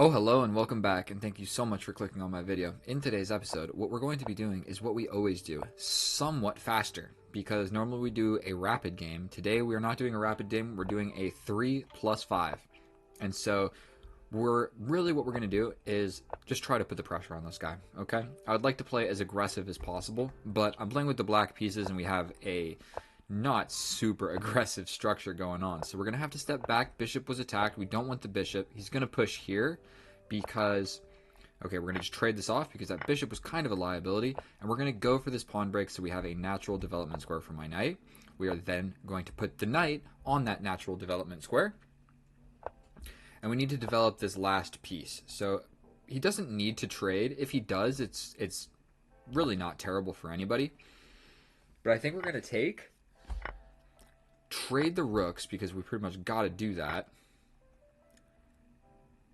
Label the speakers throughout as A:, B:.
A: Oh, hello and welcome back, and thank you so much for clicking on my video. In today's episode, what we're going to be doing is what we always do, somewhat faster, because normally we do a rapid game. Today we are not doing a rapid game, we're doing a 3+5. And so what we're going to do is just try to put the pressure on this guy, okay? I would like to play as aggressive as possible, but I'm playing with the black pieces and we have a not super aggressive structure going on. So we're going to have to step back. Bishop was attacked. We don't want the bishop. He's going to push here because, okay, we're going to just trade this off because that bishop was kind of a liability. And we're going to go for this pawn break so we have a natural development square for my knight. We are then going to put the knight on that natural development square. And we need to develop this last piece. So he doesn't need to trade. If he does, it's really not terrible for anybody. But I think we're going to trade the rooks because we pretty much got to do that.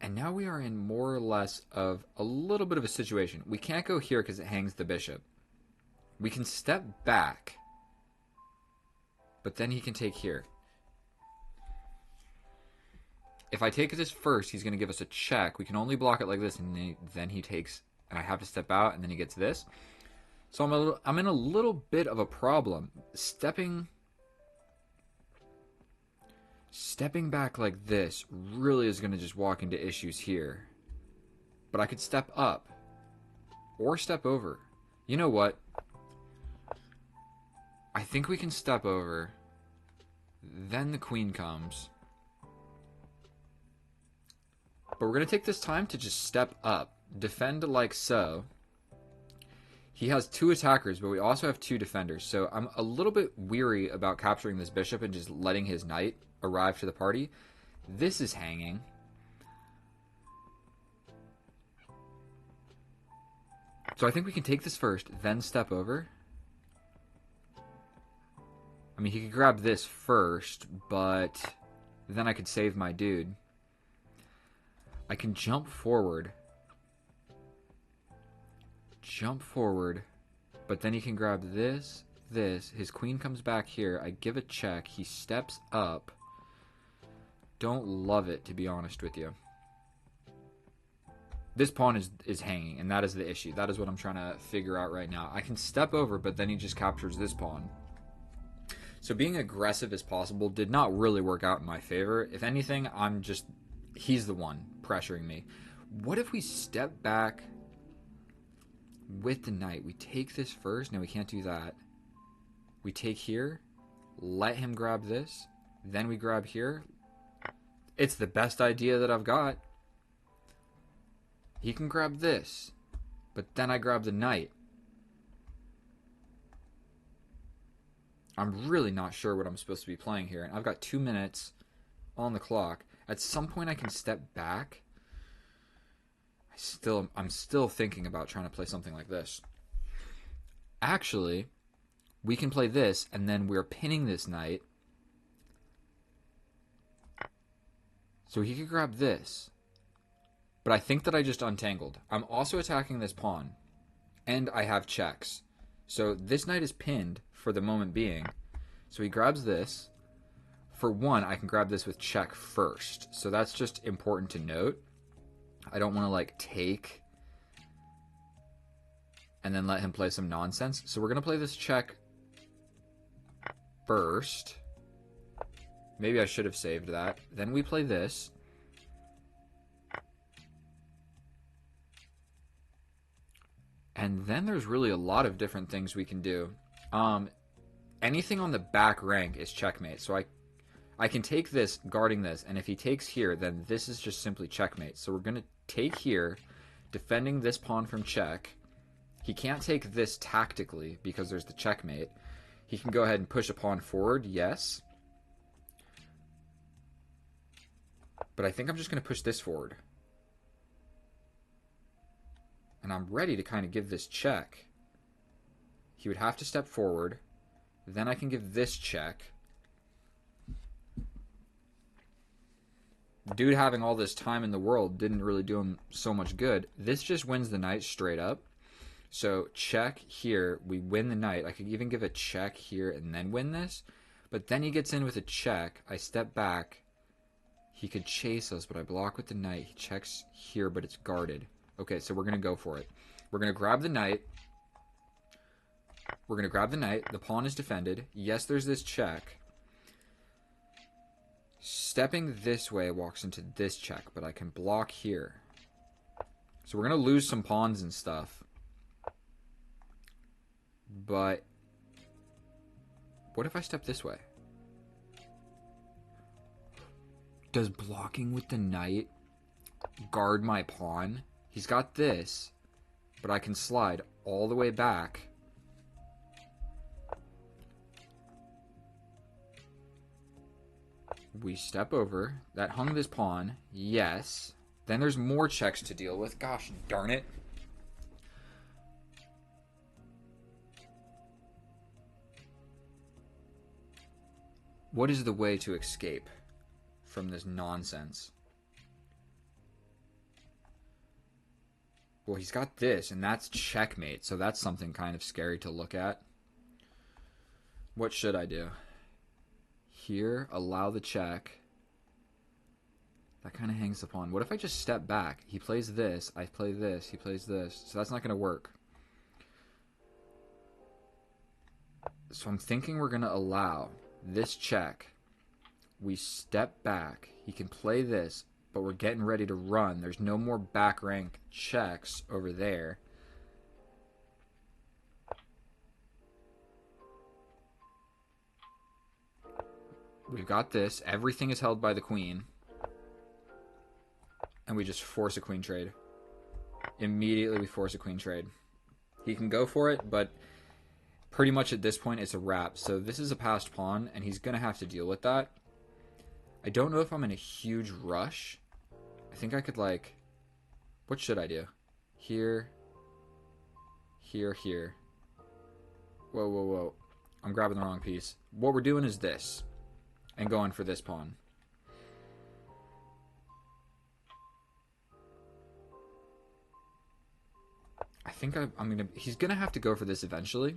A: And now we are in more or less of a little bit of a situation. We can't go here because it hangs the bishop. We can step back, but then he can take here. If I take this first, he's going to give us a check. We can only block it like this, and then he takes, and I have to step out, and then he gets this. So I'm in a little bit of a problem. Stepping back like this really is going to just walk into issues here. But I could step up or step over. You know what? I think we can step over. Then the queen comes. But we're going to take this time to just step up. Defend like so. He has two attackers, but we also have two defenders. So I'm a little bit weary about capturing this bishop and just letting his knight arrive to the party. This is hanging. So I think we can take this first, then step over. I mean, he could grab this first, but then I could save my dude. I can jump forward, but then he can grab this, his queen comes back here, I give a check, he steps up. Don't love it, to be honest with you. This pawn is hanging, and that is the issue. That is what I'm trying to figure out right now. I can step over, but then he just captures this pawn. So being aggressive as possible did not really work out in my favor. If anything, he's the one pressuring me. What if we step back with the knight? We take this first. No, we can't do that. We take here, let him grab this, then we grab here. It's the best idea that I've got. He can grab this, but then I grab the knight. I'm really not sure what I'm supposed to be playing here, and I've got 2 minutes on the clock. At some point I can step back. I'm still thinking about trying to play something like this. Actually, we can play this, and then we're pinning this knight. So he could grab this. But I think that I just untangled. I'm also attacking this pawn. And I have checks. So this knight is pinned for the moment being. So he grabs this. For one, I can grab this with check first. So that's just important to note. I don't want to take and then let him play some nonsense. So we're going to play this check first. Maybe I should have saved that. Then we play this. And then there's really a lot of different things we can do. Anything on the back rank is checkmate. So I can take this, guarding this, and if he takes here, then this is just simply checkmate. So we're going to take here, defending this pawn from check. He can't take this tactically because there's the checkmate. He can go ahead and push a pawn forward, yes. But I think I'm just going to push this forward. And I'm ready to kind of give this check. He would have to step forward. Then I can give this check. Dude having all this time in the world didn't really do him so much good. This just wins the knight straight up. So check here, we win the knight. I could even give a check here and then win this. But then he gets in with a check. I step back. He could chase us, but I block with the knight. He checks here, but it's guarded. Okay, so we're going to go for it. We're going to grab the knight. We're going to grab the knight. The pawn is defended. Yes, there's this check. Stepping this way walks into this check, but I can block here. So we're going to lose some pawns and stuff. But what if I step this way? Does blocking with the knight guard my pawn? He's got this, but I can slide all the way back. We step over. That hung this pawn. Yes. Then there's more checks to deal with. Gosh darn it. What is the way to escape from this nonsense? Well, he's got this, and that's checkmate, so that's something kind of scary to look at. What should I do? Here, allow the check. That kind of hangs the pawn. What if I just step back? He plays this, I play this, he plays this. So that's not going to work. So I'm thinking we're going to allow this check. We step back. He can play this, but we're getting ready to run. There's no more back rank checks over there. We've got this. Everything is held by the queen. And we just force a queen trade. Immediately we force a queen trade. He can go for it, but pretty much at this point it's a wrap. So this is a passed pawn, and he's going to have to deal with that. I don't know if I'm in a huge rush. I think I could, like... What should I do? Here. Here, here. Whoa, whoa, whoa. I'm grabbing the wrong piece. What we're doing is this. And going for this pawn. I think I'm gonna... He's gonna have to go for this eventually.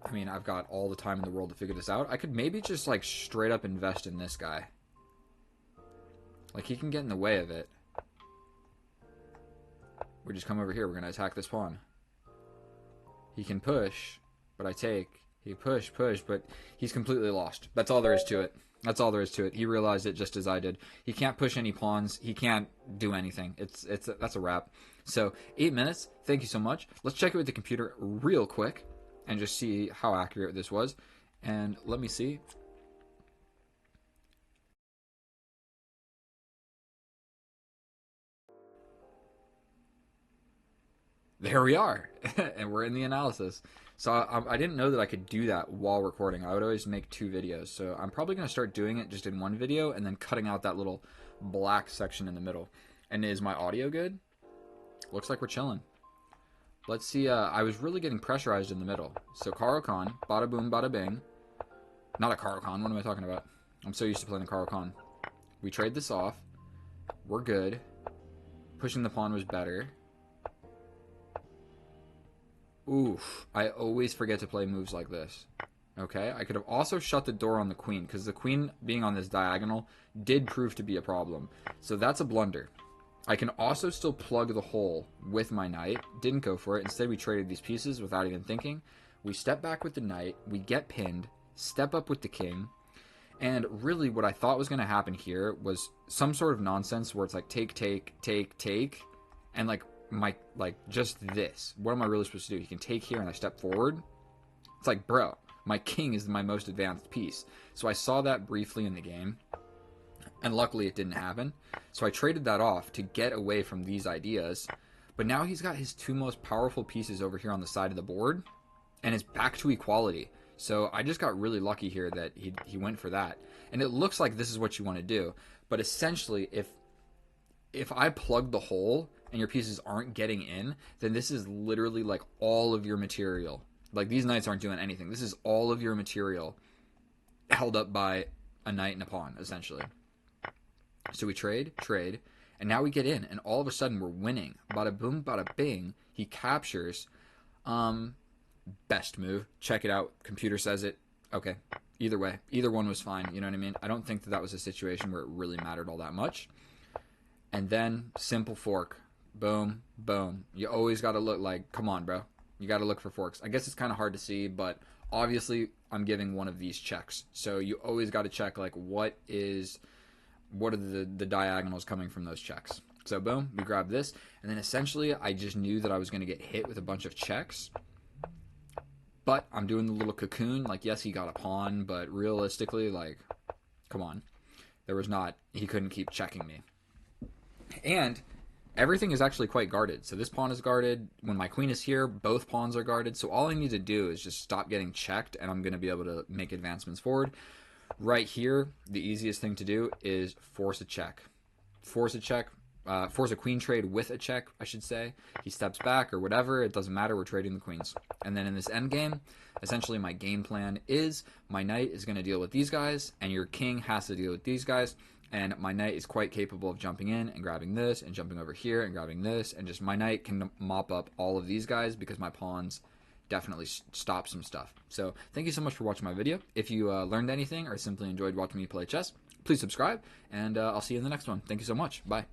A: I mean, I've got all the time in the world to figure this out. I could maybe just, like, straight up invest in this guy. Like, he can get in the way of it. We just come over here. We're gonna attack this pawn. He can push, but I take. He push, but he's completely lost. That's all there is to it. That's all there is to it. He realized it just as I did. He can't push any pawns. He can't do anything. That's a wrap. So 8 minutes. Thank you so much. Let's check it with the computer real quick and just see how accurate this was. And let me see. There we are. And we're in the analysis. So I didn't know that I could do that while recording. I would always make 2 videos. So I'm probably going to start doing it just in 1 video and then cutting out that little black section in the middle. And is my audio good? Looks like we're chilling. Let's see. I was really getting pressurized in the middle. So Caro Kann, bada boom, bada bing. Not a Caro Kann. What am I talking about? I'm so used to playing the Caro Kann. We trade this off. We're good. Pushing the pawn was better. Oof, I always forget to play moves like this. Okay, I could have also shut the door on the queen, because the queen being on this diagonal did prove to be a problem. So that's a blunder. I can also still plug the hole with my knight. Didn't go for it. Instead, we traded these pieces without even thinking. We step back with the knight. We get pinned. Step up with the king. And really what I thought was going to happen here was some sort of nonsense where it's like take, take, take, take. And like just this. What am I really supposed to do? He can take here and I step forward. It's like, bro, my king is my most advanced piece. So I saw that briefly in the game. And luckily it didn't happen. So I traded that off to get away from these ideas. But now he's got his 2 most powerful pieces over here on the side of the board. And it's back to equality. So I just got really lucky here that he went for that. And it looks like this is what you want to do. But essentially, if I plug the hole and your pieces aren't getting in, then this is literally like all of your material. Like these knights aren't doing anything. This is all of your material held up by a knight and a pawn, essentially. So we trade, and now we get in, and all of a sudden we're winning. Bada boom, bada bing. He captures. Best move. Check it out. Computer says it. Okay. Either way, either one was fine. You know what I mean? I don't think that that was a situation where it really mattered all that much. And then simple fork. Boom, boom. You always got to look like, come on, bro. You got to look for forks. I guess it's kind of hard to see, but obviously I'm giving one of these checks. So you always got to check like what are the diagonals coming from those checks. So boom, we grab this, and then essentially I just knew that I was going to get hit with a bunch of checks. But I'm doing the little cocoon. Like, yes, he got a pawn, but realistically, like, come on. He couldn't keep checking me. And everything is actually quite guarded. So this pawn is guarded. When my queen is here, both pawns are guarded. So all I need to do is just stop getting checked, and I'm going to be able to make advancements forward. Right here, the easiest thing to do is force a check. Force a queen trade with a check, I should say. He steps back or whatever. It doesn't matter. We're trading the queens. And then in this endgame, essentially my game plan is my knight is going to deal with these guys, and your king has to deal with these guys. And my knight is quite capable of jumping in and grabbing this and jumping over here and grabbing this. And just my knight can mop up all of these guys because my pawns definitely stop some stuff. So thank you so much for watching my video. If you learned anything or simply enjoyed watching me play chess, please subscribe, and I'll see you in the next one. Thank you so much. Bye.